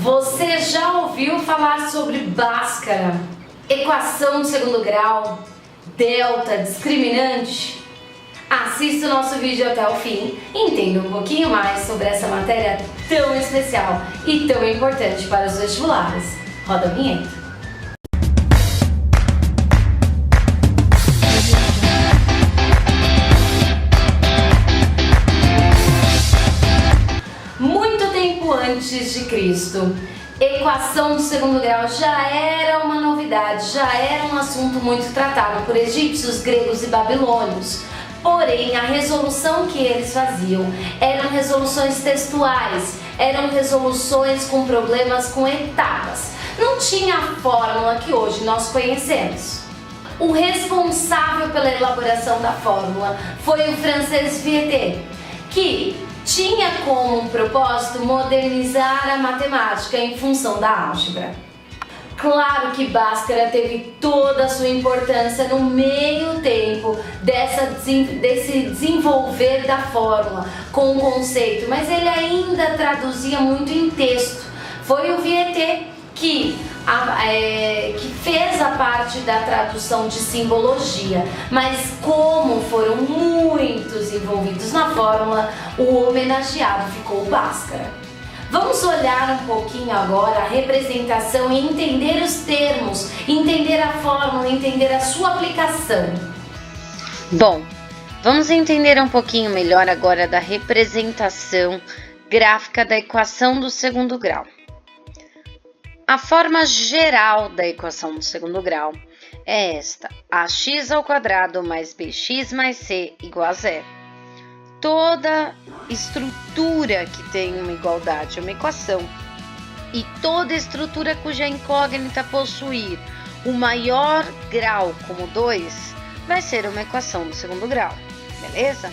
Você já ouviu falar sobre Bhaskara, equação de segundo grau, delta, discriminante? Assista o nosso vídeo até o fim e entenda um pouquinho mais sobre essa matéria tão especial e tão importante para os vestibulares. Roda a vinheta. Antes de Cristo, equação de segundo grau já era uma novidade, já era um assunto muito tratado por egípcios, gregos e babilônios. Porém, a resolução que eles faziam eram resoluções textuais, eram resoluções com problemas com etapas. Não tinha a fórmula que hoje nós conhecemos. O responsável pela elaboração da fórmula foi o francês Viète, que tinha como propósito modernizar a matemática em função da álgebra. Claro que Bhaskara teve toda a sua importância no meio tempo desse desenvolver da fórmula com o conceito, mas ele ainda traduzia muito em texto. Foi o Viète que fez a parte da tradução de simbologia, mas como foram muitos envolvidos na fórmula, o homenageado ficou Bhaskara. Vamos olhar um pouquinho agora a representação e entender os termos, entender a fórmula, entender a sua aplicação. Bom, vamos entender um pouquinho melhor agora da representação gráfica da equação do segundo grau. A forma geral da equação do segundo grau é esta: ax² mais bx mais c igual a zero. Toda estrutura que tem uma igualdade é uma equação, e toda estrutura cuja incógnita possuir o maior grau como 2 vai ser uma equação do segundo grau, beleza?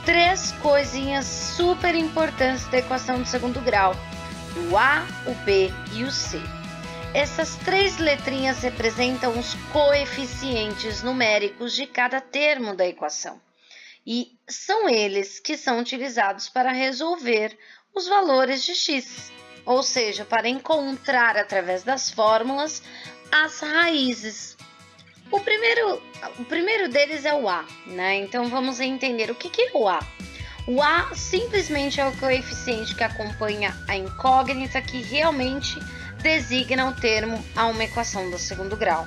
Três coisinhas super importantes da equação do segundo grau: o A, o B e o C. Essas três letrinhas representam os coeficientes numéricos de cada termo da equação, e são eles que são utilizados para resolver os valores de x, ou seja, para encontrar através das fórmulas as raízes. O primeiro deles é o A, né? Então vamos entender o que é o A. O A simplesmente é o coeficiente que acompanha a incógnita que realmente designa o termo a uma equação do segundo grau.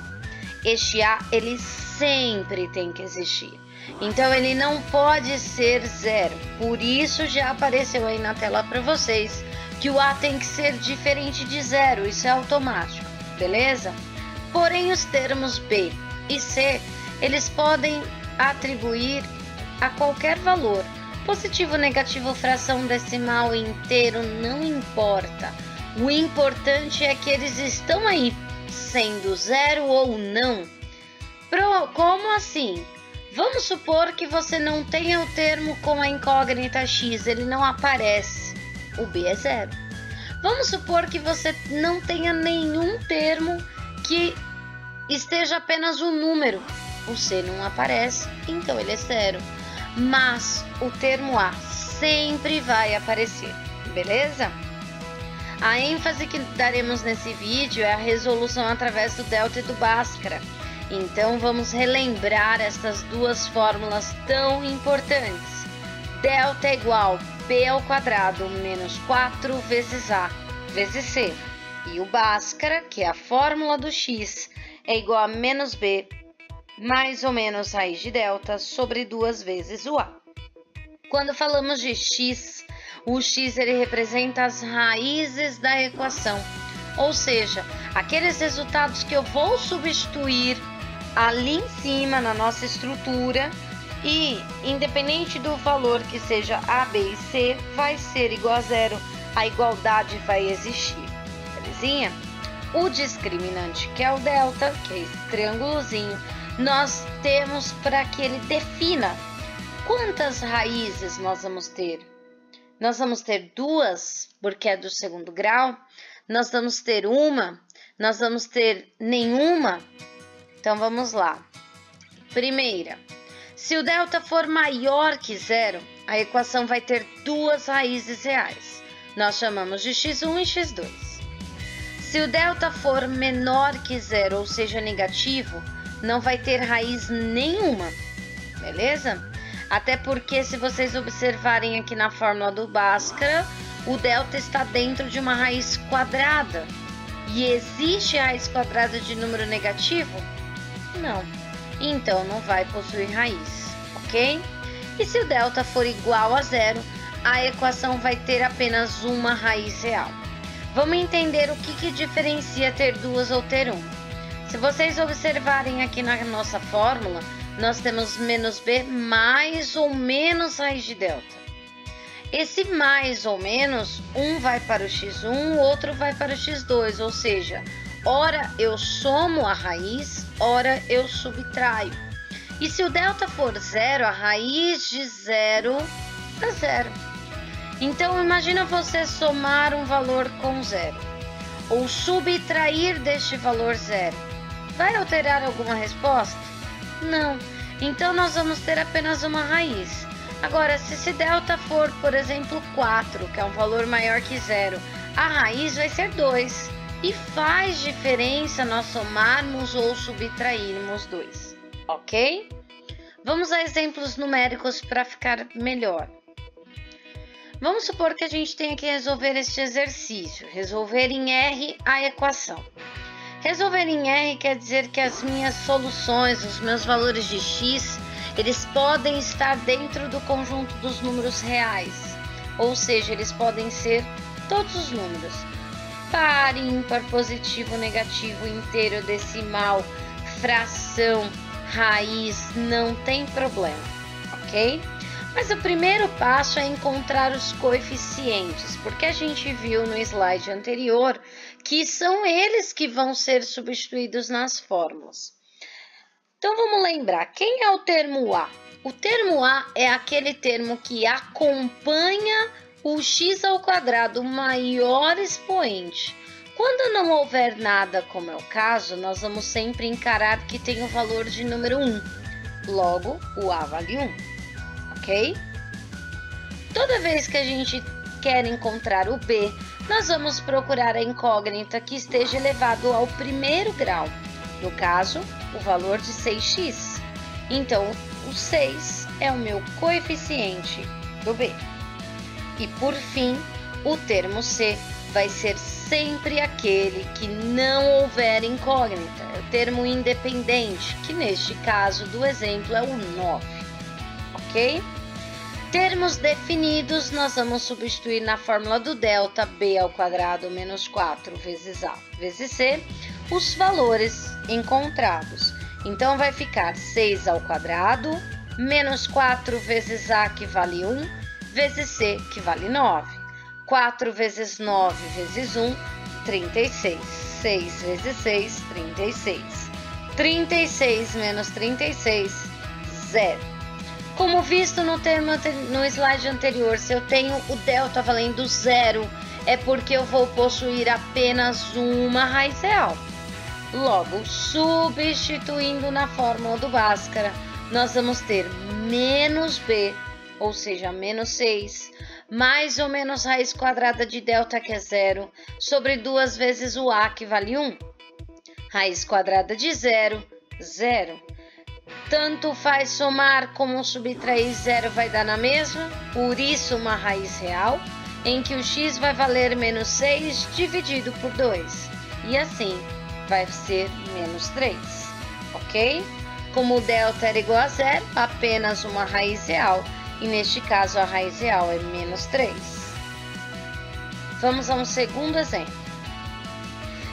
Este A, ele sempre tem que existir. Então ele não pode ser zero. Por isso já apareceu aí na tela para vocês que o A tem que ser diferente de zero. Isso é automático, beleza? Porém, os termos B e C, eles podem atribuir a qualquer valor. Positivo, negativo, fração decimal, inteiro, não importa. O importante é que eles estão aí, sendo zero ou não. Como assim? Vamos supor que você não tenha o termo com a incógnita x, ele não aparece. O B é zero. Vamos supor que você não tenha nenhum termo que esteja apenas um número. O C não aparece, então ele é zero. Mas o termo A sempre vai aparecer, beleza? A ênfase que daremos nesse vídeo é a resolução através do delta e do Bhaskara. Então vamos relembrar essas duas fórmulas tão importantes. Delta é igual a b² menos 4 vezes A vezes C. E o Bhaskara, que é a fórmula do x, é igual a menos b mais ou menos raiz de delta sobre 2 vezes o A. Quando falamos de x, o x ele representa as raízes da equação, ou seja, aqueles resultados que eu vou substituir ali em cima na nossa estrutura e, independente do valor que seja A, B e C, vai ser igual a zero, a igualdade vai existir, belezinha? O discriminante, que é o delta, que é esse triângulozinho, nós temos para que ele defina quantas raízes nós vamos ter. Nós vamos ter duas, porque é do segundo grau. Nós vamos ter uma. Nós vamos ter nenhuma. Então, vamos lá. Primeira, se o delta for maior que zero, a equação vai ter duas raízes reais. nós chamamos de x1 e x2. Se o delta for menor que zero, ou seja, negativo, não vai ter raiz nenhuma, beleza? Até porque, se vocês observarem aqui na fórmula do Bhaskara, o delta está dentro de uma raiz quadrada. E existe raiz quadrada de número negativo? Não. Então, não vai possuir raiz, ok? E se o delta for igual a zero, a equação vai ter apenas uma raiz real. Vamos entender o que diferencia ter duas ou ter uma. Se vocês observarem aqui na nossa fórmula, nós temos menos b mais ou menos raiz de delta. Esse mais ou menos, um vai para o x1, o outro vai para o x2, ou seja, ora eu somo a raiz, ora eu subtraio. E se o delta for zero, a raiz de zero é zero. Então imagina você somar um valor com zero, ou subtrair deste valor zero. Vai alterar alguma resposta? Não. Então nós vamos ter apenas uma raiz. Agora, se esse delta for, por exemplo, 4, que é um valor maior que zero, a raiz vai ser 2. E faz diferença nós somarmos ou subtrairmos 2, ok? Vamos a exemplos numéricos para ficar melhor. Vamos supor que a gente tenha que resolver este exercício, resolver em R a equação. Resolver em R quer dizer que as minhas soluções, os meus valores de x, eles podem estar dentro do conjunto dos números reais, ou seja, eles podem ser todos os números, par, ímpar, positivo, negativo, inteiro, decimal, fração, raiz, não tem problema, ok? Mas o primeiro passo é encontrar os coeficientes, porque a gente viu no slide anterior que são eles que vão ser substituídos nas fórmulas. Então vamos lembrar, quem é o termo A? O termo A é aquele termo que acompanha o x ao quadrado, o maior expoente. Quando não houver nada, como é o caso, nós vamos sempre encarar que tem o valor de número 1. Logo, o A vale 1, ok? Toda vez que a gente quer encontrar o B, nós vamos procurar a incógnita que esteja elevado ao primeiro grau. No caso, o valor de 6x. Então, o 6 é o meu coeficiente do B. E por fim, o termo C vai ser sempre aquele que não houver incógnita. É o termo independente, que neste caso do exemplo é o 9. Ok? Termos definidos, nós vamos substituir na fórmula do delta b ao quadrado menos 4 vezes a vezes c os valores encontrados. Então, vai ficar 6 ao quadrado menos 4 vezes a, que vale 1, vezes c, que vale 9. 4 vezes 9 vezes 1, 36. 6 vezes 6, 36. 36 menos 36, 0. Como visto no slide anterior, se eu tenho o delta valendo 0, é porque eu vou possuir apenas uma raiz real. Logo, substituindo na fórmula do Bhaskara, nós vamos ter menos b, ou seja, menos 6, mais ou menos raiz quadrada de delta, que é 0, sobre 2 vezes o a, que vale 1. Raiz quadrada de 0, 0. Tanto faz somar como subtrair 0 vai dar na mesma, por isso uma raiz real, em que o x vai valer menos 6 dividido por 2, e assim vai ser menos 3, ok? Como o delta era igual a 0, apenas uma raiz real, e neste caso a raiz real é menos 3. Vamos a um segundo exemplo.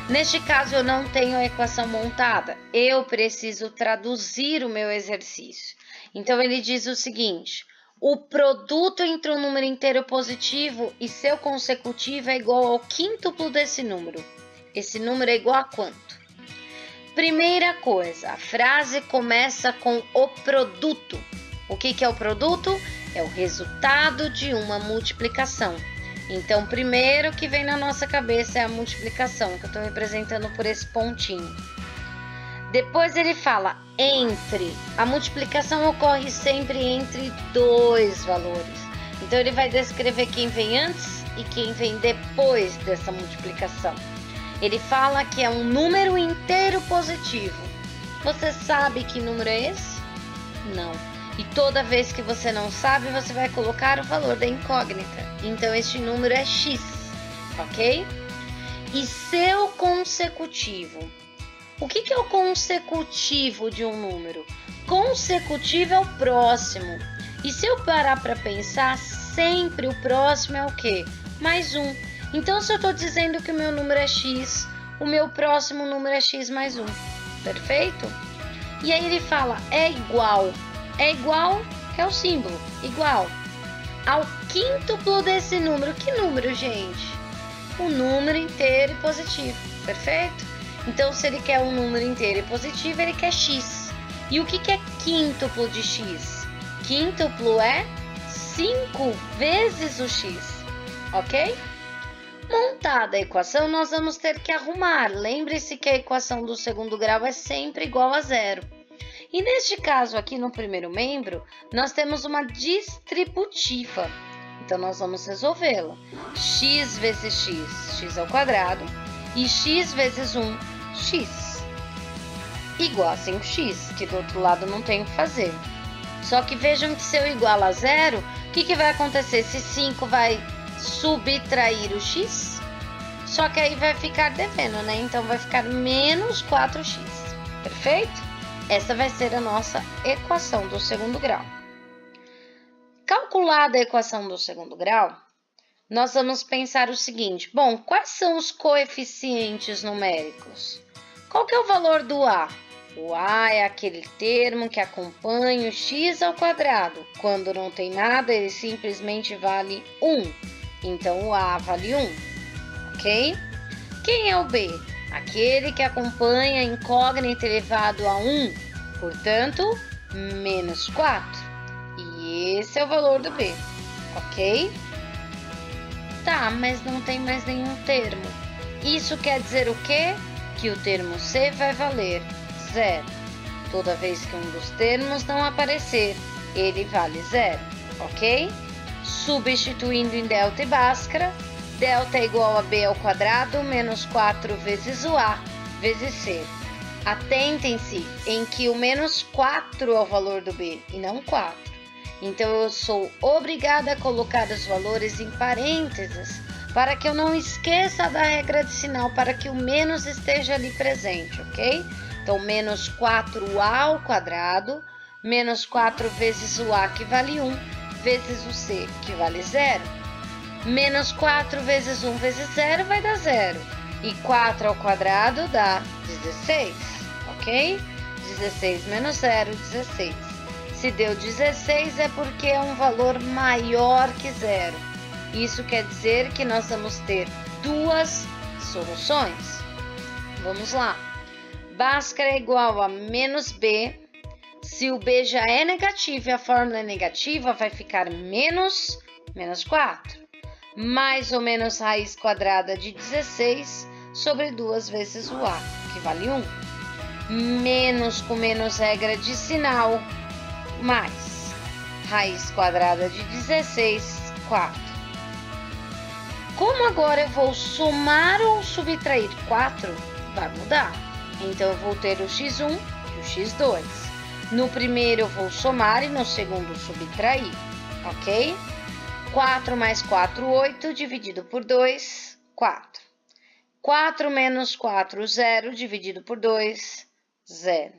Neste caso, eu não tenho a equação montada, eu preciso traduzir o meu exercício. Então, ele diz o seguinte: o produto entre um número inteiro positivo e seu consecutivo é igual ao quíntuplo desse número. Esse número é igual a quanto? Primeira coisa, a frase começa com o produto. O que é o produto? É o resultado de uma multiplicação. Então, primeiro que vem na nossa cabeça é a multiplicação, que eu estou representando por esse pontinho. Depois ele fala entre. A multiplicação ocorre sempre entre dois valores. Então, ele vai descrever quem vem antes e quem vem depois dessa multiplicação. Ele fala que é um número inteiro positivo. Você sabe que número é esse? Não. E toda vez que você não sabe, você vai colocar o valor da incógnita. Então, este número é x, ok? E seu consecutivo. O que é o consecutivo de um número? Consecutivo é o próximo. E se eu parar para pensar, sempre o próximo é o quê? Mais 1. Então, se eu estou dizendo que o meu número é x, o meu próximo número é x mais 1. Perfeito? E aí ele fala, é igual. É igual é o símbolo, igual ao quíntuplo desse número. Que número, gente? O número inteiro e positivo, perfeito? Então, se ele quer um número inteiro e positivo, ele quer x. E o que é quíntuplo de x? Quíntuplo é 5 vezes o x, ok? Montada a equação, nós vamos ter que arrumar. Lembre-se que a equação do segundo grau é sempre igual a zero. E neste caso aqui no primeiro membro, nós temos uma distributiva. Então, nós vamos resolvê-la. X vezes x, x ao quadrado, e x vezes 1, x. Igual a 5x, que do outro lado não tem o que fazer. Só que vejam que se eu igualo a zero, o que vai acontecer? Esse 5 vai subtrair o x, só que aí vai ficar devendo, né? Então, vai ficar menos 4x. Perfeito? Essa vai ser a nossa equação do segundo grau. Calculada a equação do segundo grau, nós vamos pensar o seguinte. Bom, quais são os coeficientes numéricos? Qual que é o valor do a? O a é aquele termo que acompanha o x ao quadrado. Quando não tem nada, ele simplesmente vale 1. Então, o a vale 1, ok? Quem é o b? Aquele que acompanha a incógnita elevado a 1, portanto, menos 4. E esse é o valor do b, ok? Tá, mas não tem mais nenhum termo. Isso quer dizer o quê? Que o termo c vai valer 0. Toda vez que um dos termos não aparecer, ele vale 0, ok? Substituindo em delta e Bhaskara, delta é igual a b ao quadrado menos 4 vezes o a vezes c. Atentem-se em que o menos 4 é o valor do b e não 4. Então, eu sou obrigada a colocar os valores em parênteses para que eu não esqueça da regra de sinal, para que o menos esteja ali presente, ok? Então, menos 4a ao quadrado, menos 4 vezes o a, que vale 1, vezes o c, que vale 0. Menos 4 vezes 1 vezes 0 vai dar 0. E 4 ao quadrado dá 16, ok? 16 menos 0, 16. Se deu 16 é porque é um valor maior que 0. Isso quer dizer que nós vamos ter duas soluções. Vamos lá. Bhaskara é igual a menos b. Se o b já é negativo e a fórmula é negativa, vai ficar menos 4. Mais ou menos raiz quadrada de 16 sobre 2 vezes o a, que vale 1. Menos com menos regra de sinal, mais raiz quadrada de 16, 4. Como agora eu vou somar ou subtrair 4, vai mudar. Então, eu vou ter o x1 e o x2. No primeiro eu vou somar e no segundo subtrair, ok? 4 mais 4, 8, dividido por 2, 4. 4 menos 4, 0, dividido por 2, 0.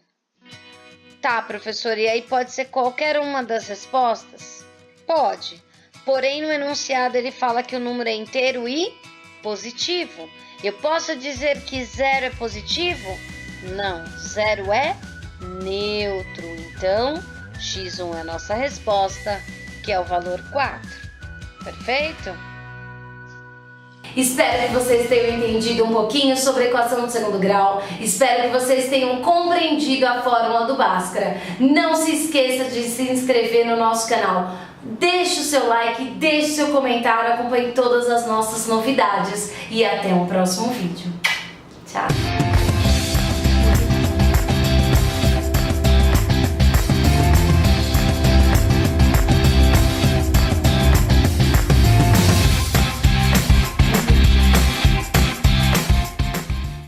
Tá, professor, e aí pode ser qualquer uma das respostas? Pode. Porém, no enunciado ele fala que o número é inteiro e positivo. Eu posso dizer que 0 é positivo? Não, 0 é neutro. Então, x1 é a nossa resposta, que é o valor 4. Perfeito? Espero que vocês tenham entendido um pouquinho sobre a equação do segundo grau. Espero que vocês tenham compreendido a fórmula do Bhaskara. Não se esqueça de se inscrever no nosso canal. Deixe o seu like, deixe o seu comentário, acompanhe todas as nossas novidades. E até um próximo vídeo. Tchau!